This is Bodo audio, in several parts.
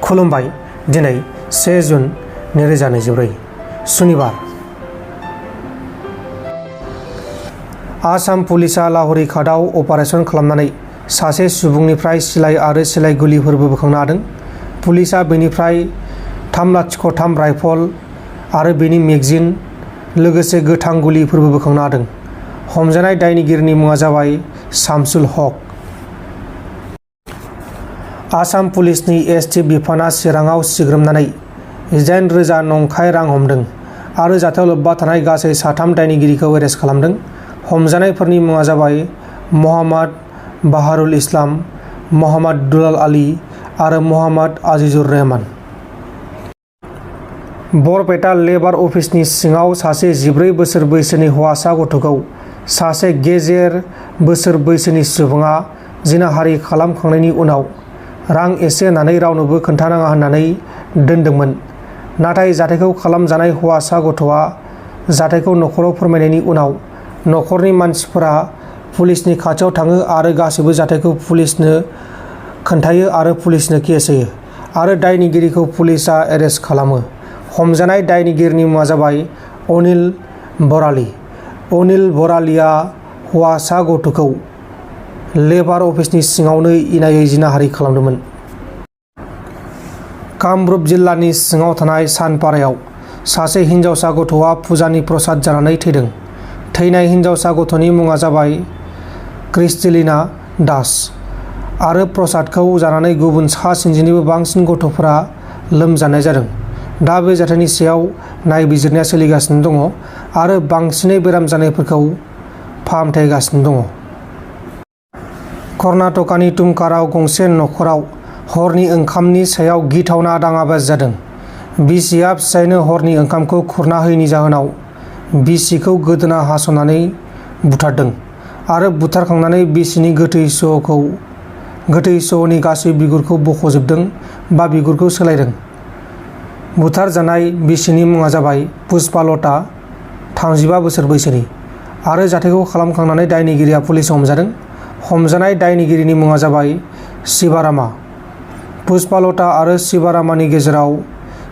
खुलुमबाय दिनै 1 जुन 2024 सुनिबार आसाम पुलिसा लाहौरी घाटआव अपारेशन खालामनानै सासे सुबुंनिफ्राय सिलाइ आरो सिलाइ गुलिफोरबो बोखांनो हादों। पुलिसा बेनिफ्राय 303 राइफल आरो बेनि मेगजिन लोगोसे गोथां गुलिफोरबो बोखांनो हादों। हमजानाय दायनिगिरिनि मुङा जाबाय शामसुल हक। आसाम पुलिसनि एसटि बिफाना चिराङाव सिग्रोमनानै 8,000 नंखाय रां हमदों आरो जाथायाव लोब्बा थानाय गासै 3 दायनिगिरिखौ एरेस्ट खालामदों। हमजानायफोरनि मुङा जाबाय मोहम्मद बाहारुल इस्लाम, मोहम्मद दुलाल आली आरो मोहम्मद आजिजुर रहमान। बरपेटा लेबार अफिसनि सिङाव सासे 14 बोसोर बैसोनि हौवासा गथ'खौ सासे गेजेर बोसोर बैसोनि सुबुङा जिनाहारि खालामखांनायनि उनाव रां एसे होनानै रावनोबो खोन्थानाङा होननानै दोनदोंमोन। नाथाय जाथायखौ खालामजानाय हौवासा गथ'आ जाथायखौ न'खराव फोरमायनायनि उनाव न'खरनि मानसिफोरा पुलिसनि खाथियाव थाङो आरो गासैबो जाथायखौ पुलिसनो खोन्थायो आरो पुलिसनो केस होयो आरो दायनिगिरिखौ पुलिसा एरेस्ट खालामो। हमजानाय दायनिगिरिनि मुङा जाबाय अनिल बराली। अनिल बरालीया हौवासा गथ'खौ लेबार अफिसनि सिङावनो इनायै जिनाहारि खालामदोंमोन। कामरुप जिल्लानि सिङाव थानाय सानपारायाव सासे हिनजावसा गथ'आ फुजानि प्रसाद जानानै थैदों। थैनाय हिनजावसा गथ'नि मुङा जाबाय क्रिस्टेलिना दास आरो प्रसादखौ जानानै गुबुन 60निबो बांसिन गथ'फोरा लोमजानाय जादों। दा बे जाथायनि सायाव नायबिजिरनाया सोलिगासिनो दङ आरो बांसिनै बेराम जानायफोरखौ फाहामथाय होगासिनो दङ। कर्नाटकानि तुमकाराव गंसे न'खराव हरनि ओंखामनि सायाव गिथावना दाङाबाजि जादों। बिसिया फिसायनो हरनि ओंखामखौ खुरना होयैनि जाहोनाव बिसिखौ गोदोना हास'नानै बुथारदों आरो बुथारखांनानै बिसिनि गोथै सह'नि गासै बिगुरखौ बख'जोबदों बा बिगुरखौ सोलायदों। बुथारजानाय बिसिनि मुङा जाबाय पुष्पालता, 35 बोसोर बैसोनि आरो जाथायखौ खालामखांनानै दायनिगिरिया पुलिसाव हमजादों। हमजानाय दायनिगिरिनि मुङा जाबाय शिबारामा। पुष्पालता आरो शिबारामानि गेजेराव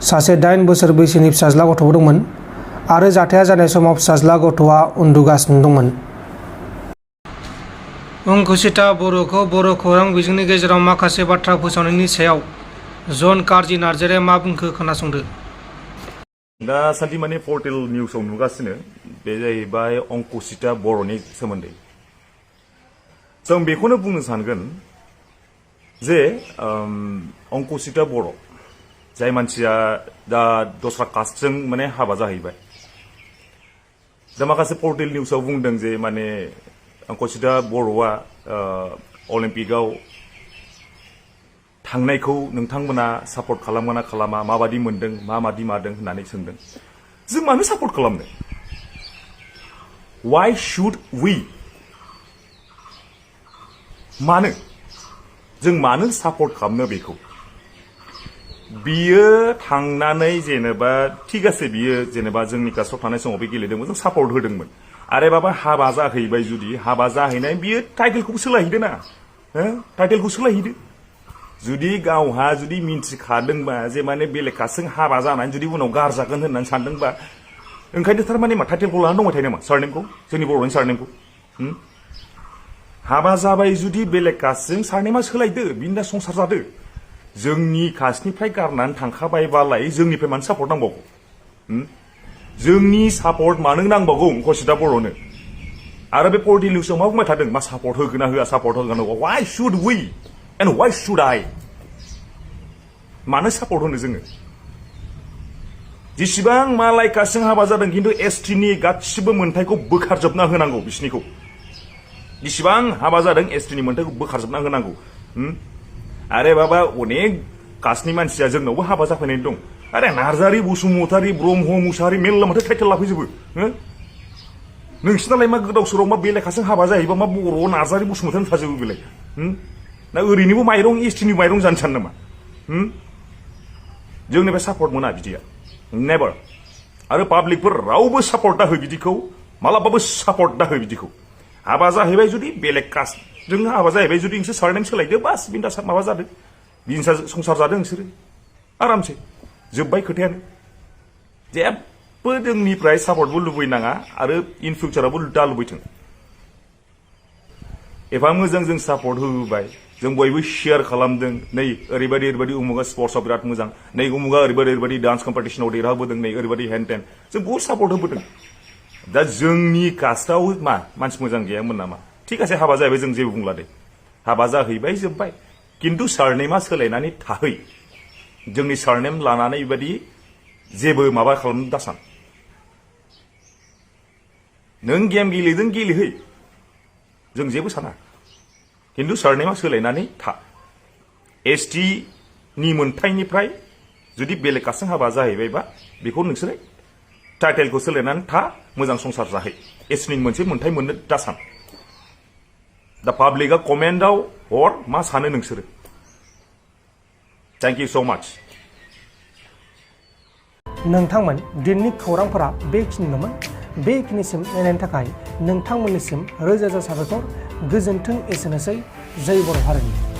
सासे 8 बोसोर बैसोनि फिसाज्ला गथ'बो दंमोन आरो जाथाया जानाय समाव फिसाज्ला गथ'आ उन्दुगासिनो दंमोन। अंकुचिता बर'खौ बर' खौरां बिजोंनि गेजेराव माखासे बाथ्रा फोसावनायनि सायाव जन कारजि नार्जारिया मा बुंखो खोनासंदो। दासान्दि माने पर्टेल निउसाव नुगासिनो बे जाहैबाय अंकुचिता बर'नि सोमोन्दै। जों बेखौनो बुंनो सानगोन जे अंकुचिता बर' जाय मानसिया दा दस्रा कास्टजों माने हाबा जाहैबाय। दा माखासे पर्टेल निउसाव बुंदों जे माने अंकुचिता बर'आ अलिम्पिकआव थांनायखौ नोंथांमोना सापर्ट खालामगोन ना खालामा, माबादि मोनदों, माबादि मादों होननानै सोंदों। जों मानो सापर्ट खालामनो? Why should we? मानो जों मानो सापर्ट खालामनो बेखौ? बियो थांनानै जेनेबा थिग আছে, बियो जेनेबा जोंनि कास्टआव थानाय समाव बे गेलेदोंमोन, जों सापर्ट होदोंमोन। आरो बाबा हाबा जाहैबाय, जुदि हाबा जाहैनाय बियो टाइटेलखौबो सोलायहैदो ना, टाइटेलखौ सोलायहैदो। जुदि गावहा जुदि मिन्थिखादोंबा जे माने बेलेग कास्टजों हाबा जानानै जुदि उनाव गारजागोन होननानै सानदोंबा, ओंखायनो थारमाने मा टाइटेलखौ लानानै दंबाय थायो नामा? सारनेमखौ, जोंनि बर'नि सारनेमखौ। हाबा जाबाय जुदि बेलेग कास्टजों, सारनेमा सोलायदो, बिनि दा संसार जादो। जोंनि कास्टनिफ्राय गारनानै थांखाबायबालाय जोंनिफ्राय मानो सापर्ट नांबावगौ? जोंनि सापर्ट मानो नांबावगौ अंकुचिता बर'नो? आरो बे पर्टेल निउसाव मा बुंबाय थादों? मा सापर्ट होगोन ना होआ, सापर्ट होगोन ना होआ? Why should we and why should I? मानो सापर्ट होनो जोङो? जेसेबां मालाय कास्टजों हाबा जादों, खिन्थु एसटिनि गासिबो मोन्थायखौ बोखारजोबना होनांगौ बिसिनिखौ। जेसेबां हाबा जादों एसटिनि मोन्थायखौ बोखारजोबना होनांगौ। आरे बाबा अनेक कास्टनि मानसिया जोंनावबो हाबा जाफैनाय दं। आरे नार्जारि, बसुमतारि, ब्रह्म, मुसाहारि मेल्ला माथो टाइटेल लाफैजोबो। नोंसिनालाय मा गोदाव सोराव मा बेलेग कास्टजों हाबा जाहैबा मा बर' नार्जारि बसुमतारि थाजोबो बेलाय? ना ओरैनोबो माइरं एसटिनि माइरं जानो सानो नामा? जोंनिफ्राय सापर्ट मोना बिदिया, नेभार। आरो पाब्लिकफोर रावबो सापर्ट दा हो बिदिखौ, मालाबाबो सापर्ट दा हो बिदिखौ। हाबा जाहैबाय जुदि बेलेग कास्टजों हाबा जाहैबाय जुदि नोंसोर सारनेम सोलायदो, बास बिनि माबा जादों, बिनि संसार जादों नोंसोरो। आरामसे जोब्बाय खोथायानो जेबो जोंनिफ्राय सापर्टबो लुबैनाङा आरो इन फिउचारावबो दा लुबैथों एफा मोजां जों सापर्ट होबाय जों बयबो शेयार खालामदों नै ओरैबायदि उमुगा स्पर्ट्सआव बिराद मोजां नै उमुगा ओरैबायदि डान्स कम्पिटिशनाव देरहाबोदों नै ओरैबायदि हेन टेन जों बहुत सापर्ट होबोदों दा जोंनि कास्टआव मा मानसि मोजां गैयामोन नामा ठीक आसे हाबा जाहैबाय जों जेबो बुंला दे हाबा जाहैबाय जोब्बाय किन्तु सारनेमा सोलायनानै थाहै जोंनि सारनेम लानानै बेबायदि जेबो माबा खालामनो दासान नों गेम गेलेदों गेलेहै जों जेबो साना किन्तु सारनेमा सोलायनानै था एसटि नि मोनथायनिफ्राय जुदि बेलेग कास्टजों हाबा जाहैबायबा बेखौ नोंसोरो टाइटेलखौ सोलायनानै था मोजां संसार जाहै एसटिनि मोनसे मोनथाय मोननो दासान दा पाब्लिकआ कमेन्टआव हर मा सानो नोंसोरो थेंक इउ सो माच नोंथांमोन दिननि खौरांफोरा बेखिनिल'मोन बेखिनिसिम नायनायनि थाखाय नोंथांमोननिसिम रोजा रोजा साबायखर गोजोन्थों एसेनोसै जै बर' हारिनि